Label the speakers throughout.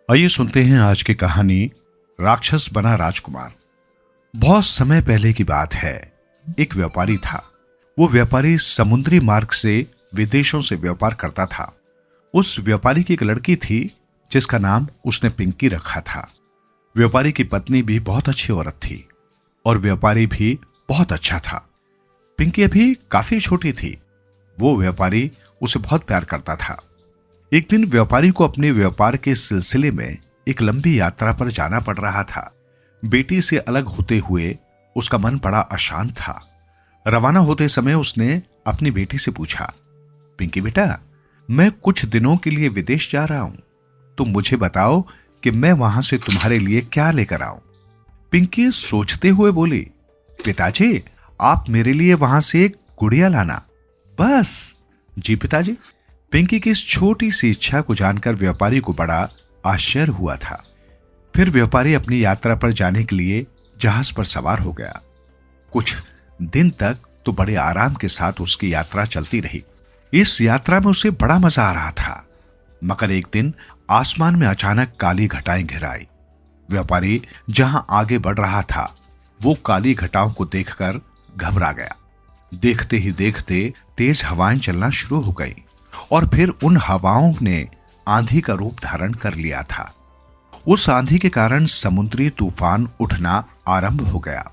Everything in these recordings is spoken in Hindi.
Speaker 1: आइए सुनते हैं आज की कहानी राक्षस बना राजकुमार। बहुत समय पहले की बात है। एक व्यापारी था। वो व्यापारी समुद्री मार्ग से विदेशों से व्यापार करता था। उस व्यापारी की एक लड़की थी जिसका नाम उसने पिंकी रखा था। व्यापारी की पत्नी भी बहुत अच्छी औरत थी और व्यापारी भी बहुत अच्छा था। पिंकी अभी काफी छोटी थी। वो व्यापारी उसे बहुत प्यार करता था। एक दिन व्यापारी को अपने व्यापार के सिलसिले में एक लंबी यात्रा पर जाना पड़ रहा था। बेटी से अलग होते हुए उसका मन बड़ा अशांत था। रवाना होते समय उसने अपनी बेटी से पूछा, पिंकी बेटा, मैं कुछ दिनों के लिए विदेश जा रहा हूं, तुम मुझे बताओ कि मैं वहां से तुम्हारे लिए क्या लेकर आऊं। पिंकी सोचते हुए बोली, पिताजी, आप मेरे लिए वहां से एक गुड़िया लाना, बस। जी पिताजी। पिंकी की इस छोटी सी इच्छा को जानकर व्यापारी को बड़ा आश्चर्य हुआ था। फिर व्यापारी अपनी यात्रा पर जाने के लिए जहाज पर सवार हो गया। कुछ दिन तक तो बड़े आराम के साथ उसकी यात्रा चलती रही। इस यात्रा में उसे बड़ा मजा आ रहा था। मगर एक दिन आसमान में अचानक काली घटाएं घिर आई। व्यापारी जहां आगे बढ़ रहा था वो काली घटाओं को देखकर घबरा गया। देखते ही देखते तेज हवाएं चलना शुरू हो गई और फिर उन हवाओं ने आंधी का रूप धारण कर लिया था। उस आंधी के कारण समुद्री तूफान उठना आरंभ हो गया।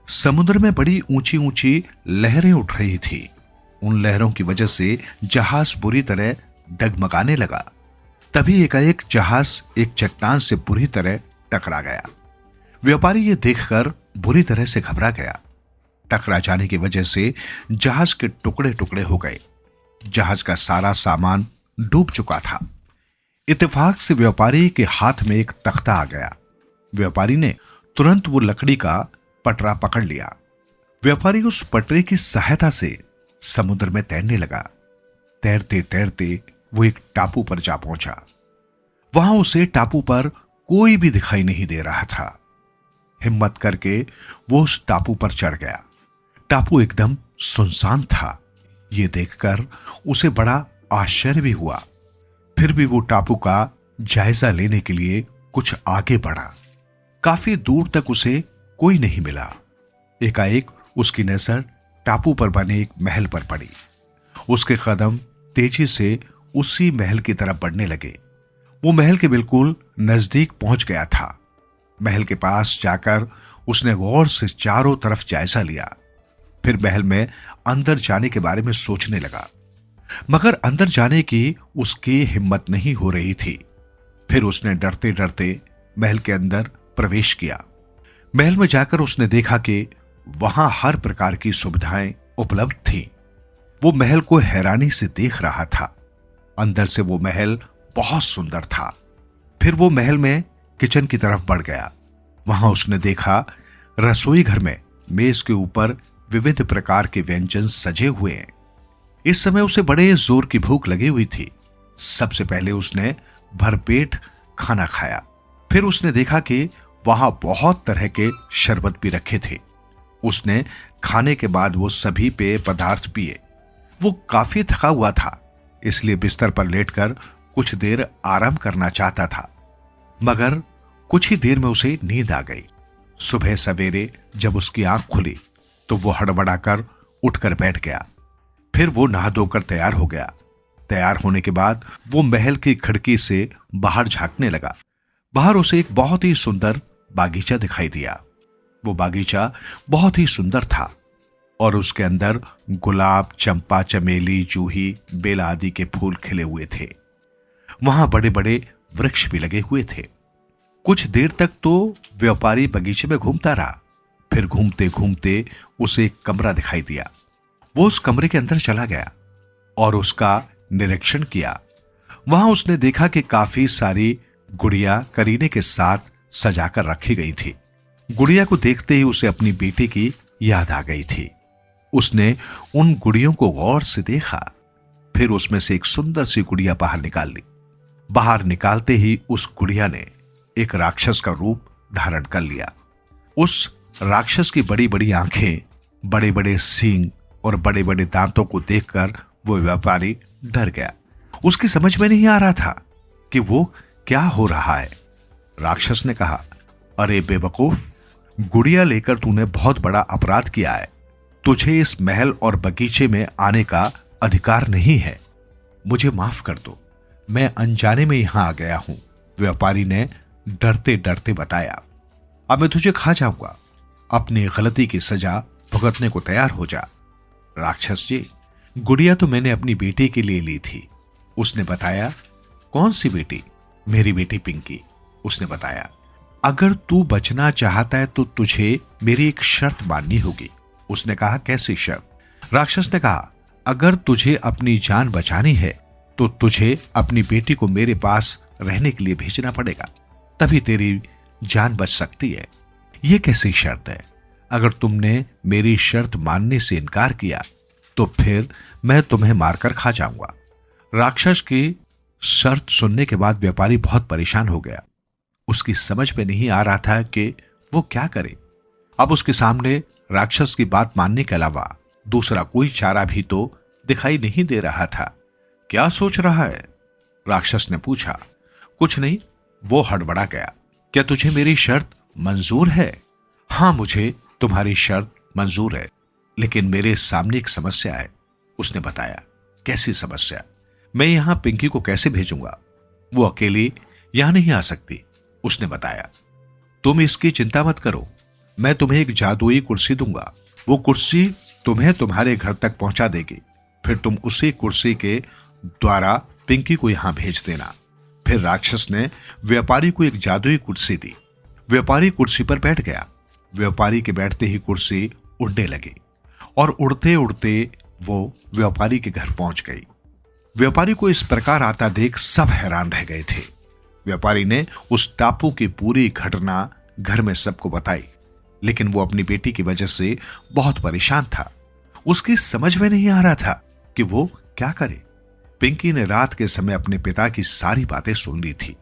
Speaker 1: समुद्र में बड़ी ऊंची ऊंची लहरें उठ रही थी। उन लहरों की वजह से जहाज बुरी तरह डगमगाने लगा। तभी एकाएक जहाज एक चट्टान से बुरी तरह टकरा गया। व्यापारी ये देखकर बुरी तरह से घबरा गया। टकरा जाने की वजह से जहाज के टुकड़े टुकड़े हो गए। जहाज का सारा सामान डूब चुका था। इत्तेफाक से व्यापारी के हाथ में एक तख्ता आ गया। व्यापारी ने तुरंत वो लकड़ी का पटरा पकड़ लिया। व्यापारी उस पटरे की सहायता से समुद्र में तैरने लगा। तैरते तैरते वो एक टापू पर जा पहुंचा। वहां उसे टापू पर कोई भी दिखाई नहीं दे रहा था। हिम्मत करके वो उस टापू पर चढ़ गया। टापू एकदम सुनसान था। ये देखकर उसे बड़ा आश्चर्य भी हुआ। फिर भी वो टापू का जायजा लेने के लिए कुछ आगे बढ़ा। काफी दूर तक उसे कोई नहीं मिला। एकाएक उसकी नजर टापू पर बने एक महल पर पड़ी। उसके कदम तेजी से उसी महल की तरफ बढ़ने लगे। वो महल के बिल्कुल नजदीक पहुंच गया था। महल के पास जाकर उसने गौर से चारों तरफ जायजा लिया। फिर महल में अंदर जाने के बारे में सोचने लगा, मगर अंदर जाने की उसकी हिम्मत नहीं हो रही थी। फिर उसने डरते डरते महल के अंदर प्रवेश किया। महल में जाकर उसने देखा कि वहां हर प्रकार की सुविधाएं उपलब्ध थी। वो महल को हैरानी से देख रहा था। अंदर से वो महल बहुत सुंदर था। फिर वो महल में किचन की तरफ बढ़ गया। वहां उसने देखा रसोई घर में मेज के ऊपर विविध प्रकार के व्यंजन सजे हुए हैं। इस समय उसे बड़े जोर की भूख लगी हुई थी। सबसे पहले उसने भरपेट खाना खाया। फिर उसने देखा कि वहां बहुत तरह के शरबत भी रखे थे। उसने खाने के बाद वो सभी पेय पदार्थ पिए। वो काफी थका हुआ था, इसलिए बिस्तर पर लेटकर कुछ देर आराम करना चाहता था। मगर कुछ ही देर में उसे नींद आ गई। सुबह सवेरे जब उसकी आंख खुली तो वो हड़बड़ाकर उठकर बैठ गया। फिर वो नहा धोकर तैयार हो गया। तैयार होने के बाद वो महल की खिड़की से बाहर झांकने लगा। बाहर उसे एक बहुत ही सुंदर बागीचा दिखाई दिया। वो बागीचा बहुत ही सुंदर था और उसके अंदर गुलाब, चंपा, चमेली, जूही, बेला आदि के फूल खिले हुए थे। वहां बड़े बड़े वृक्ष भी लगे हुए थे। कुछ देर तक तो व्यापारी बगीचे में घूमता रहा। फिर घूमते घूमते उसे एक कमरा दिखाई दिया। वो उस कमरे के अंदर चला गया और उसका निरीक्षण किया। वहां उसने देखा कि काफी सारी गुड़िया करीने के साथ सजाकर रखी गई थी। गुड़िया को देखते ही उसे अपनी बेटी की याद आ गई थी। उसने उन गुड़ियों को गौर से देखा। फिर उसमें से एक सुंदर सी गुड़िया बाहर निकाल ली। बाहर निकालते ही उस गुड़िया ने एक राक्षस का रूप धारण कर लिया। उस राक्षस की बड़ी बड़ी आंखें, बड़े बड़े सींग और बड़े बड़े दांतों को देखकर वो व्यापारी डर गया। उसकी समझ में नहीं आ रहा था कि वो क्या हो रहा है? राक्षस ने कहा, अरे बेवकूफ, गुड़िया लेकर तूने बहुत बड़ा अपराध किया है। तुझे इस महल और बगीचे में आने का अधिकार नहीं है। मुझे माफ कर दो, मैं अनजाने में यहां आ गया हूं, व्यापारी ने डरते डरते बताया। अब मैं तुझे खा जाऊंगा, अपनी गलती की सजा भुगतने को तैयार हो जा। राक्षस जी, गुड़िया तो मैंने अपनी बेटी के लिए ली थी, उसने बताया। कौन सी बेटी? मेरी बेटी पिंकी, उसने बताया। अगर तू बचना चाहता है तो तुझे मेरी एक शर्त माननी होगी, उसने कहा। कैसी शर्त? राक्षस ने कहा, अगर तुझे अपनी जान बचानी है तो तुझे अपनी बेटी को मेरे पास रहने के लिए भेजना पड़ेगा, तभी तेरी जान बच सकती है। यह कैसी शर्त है? अगर तुमने मेरी शर्त मानने से इनकार किया तो फिर मैं तुम्हें मारकर खा जाऊंगा। राक्षस की शर्त सुनने के बाद व्यापारी बहुत परेशान हो गया। उसकी समझ में नहीं आ रहा था कि वो क्या करे। अब उसके सामने राक्षस की बात मानने के अलावा दूसरा कोई चारा भी तो दिखाई नहीं दे रहा था। क्या सोच रहा है? राक्षस ने पूछा। कुछ नहीं, वो हड़बड़ा गया। क्या तुझे मेरी शर्त मंजूर है? हां, मुझे तुम्हारी शर्त मंजूर है, लेकिन मेरे सामने एक समस्या है, उसने बताया। कैसी समस्या? मैं यहां पिंकी को कैसे भेजूंगा? वो अकेली यहां नहीं आ सकती, उसने बताया। तुम इसकी चिंता मत करो, मैं तुम्हें एक जादुई कुर्सी दूंगा। वो कुर्सी तुम्हें तुम्हारे घर तक पहुंचा देगी। फिर तुम उसी कुर्सी के द्वारा पिंकी को यहां भेज देना। फिर राक्षस ने व्यापारी को एक जादुई कुर्सी दी। व्यापारी कुर्सी पर बैठ गया। व्यापारी के बैठते ही कुर्सी उड़ने लगी और उड़ते उड़ते वो व्यापारी के घर पहुंच गई। व्यापारी को इस प्रकार आता देख सब हैरान रह गए थे। व्यापारी ने उस टापू की पूरी घटना घर में सबको बताई, लेकिन वो अपनी बेटी की वजह से बहुत परेशान था। उसकी समझ में नहीं आ रहा था कि वो क्या करे। पिंकी ने रात के समय अपने पिता की सारी बातें सुन ली थी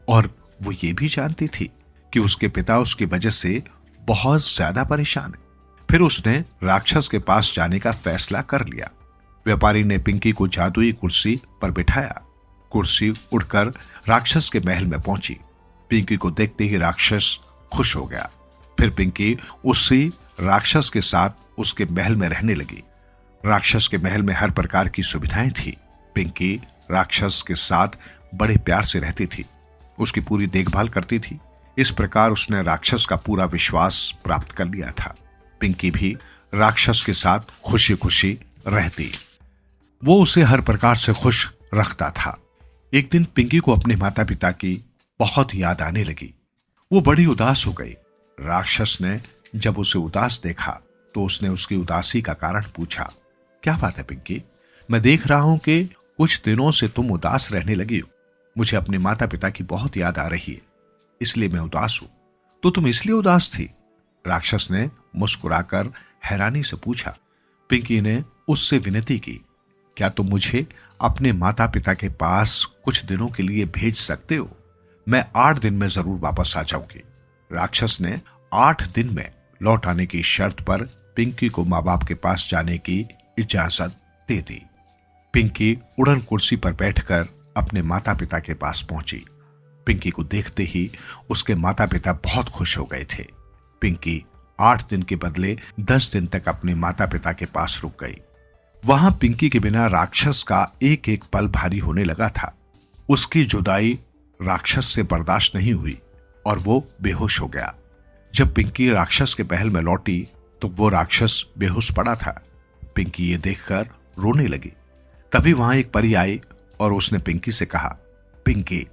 Speaker 1: और वो ये भी जानती थी कि उसके पिता उसकी वजह से बहुत ज्यादा परेशान है। फिर उसने राक्षस के पास जाने का फैसला कर लिया। व्यापारी ने पिंकी को जादुई कुर्सी पर बिठाया। कुर्सी उड़कर राक्षस के महल में पहुंची। पिंकी को देखते ही राक्षस खुश हो गया। फिर पिंकी उसी राक्षस के साथ उसके महल में रहने लगी। राक्षस के महल में हर प्रकार की सुविधाएं थी। पिंकी राक्षस के साथ बड़े प्यार से रहती थी, उसकी पूरी देखभाल करती थी। इस प्रकार उसने राक्षस का पूरा विश्वास प्राप्त कर लिया था। पिंकी भी राक्षस के साथ खुशी खुशी रहती। वो उसे हर प्रकार से खुश रखता था। एक दिन पिंकी को अपने माता पिता की बहुत याद आने लगी। वो बड़ी उदास हो गई। राक्षस ने जब उसे उदास देखा तो उसने उसकी उदासी का कारण पूछा। क्या बात है पिंकी? मैं देख रहा हूं कि कुछ दिनों से तुम उदास रहने लगी हो। मुझे अपने माता पिता की बहुत याद आ रही है, इसलिए मैं उदास हूं। तो तुम इसलिए उदास थी? राक्षस ने मुस्कुराकर हैरानी से पूछा। पिंकी ने उससे विनती की, क्या तुम मुझे अपने माता पिता के पास कुछ दिनों के लिए भेज सकते हो? मैं 8 दिन में जरूर वापस आ जाऊंगी। राक्षस ने 8 दिन में लौट आने की शर्त पर पिंकी को माँ बाप के पास जाने की इजाजत दे दी। पिंकी उड़न कुर्सी पर बैठकर अपने माता पिता के पास पहुंची। पिंकी को देखते ही उसके माता पिता बहुत खुश हो गए थे। पिंकी 8 दिन के बदले 10 दिन तक अपने माता पिता के पास रुक गई। वहां पिंकी के बिना राक्षस का एक एक पल भारी होने लगा था। उसकी जुदाई राक्षस से बर्दाश्त नहीं हुई और वो बेहोश हो गया। जब पिंकी राक्षस के महल में लौटी तो वो राक्षस बेहोश पड़ा था। पिंकी ये देखकर रोने लगी। तभी वहां एक परी आई और उसने पिंकी से कहा, पिंकी,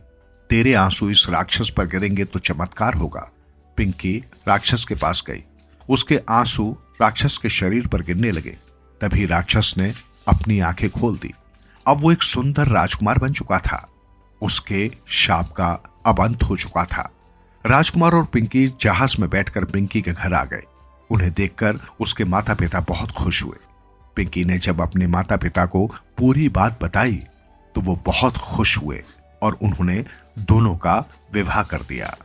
Speaker 1: तेरे आंसू इस राक्षस पर गिरेंगे तो चमत्कार होगा। पिंकी राक्षस के पास गई। उसके आंसू राक्षस के शरीर पर गिरने लगे। तभी राक्षस ने अपनी आंखें खोल दी। अब वो एक सुंदर राजकुमार बन चुका था। उसके शाप का अब अंत हो चुका था। राजकुमार और पिंकी जहाज में बैठकर पिंकी के घर आ गए। उन्हें देखकर उसके माता पिता बहुत खुश हुए। पिंकी ने जब अपने माता पिता को पूरी बात बताई तो वो बहुत खुश हुए और उन्होंने दोनों का विवाह कर दिया।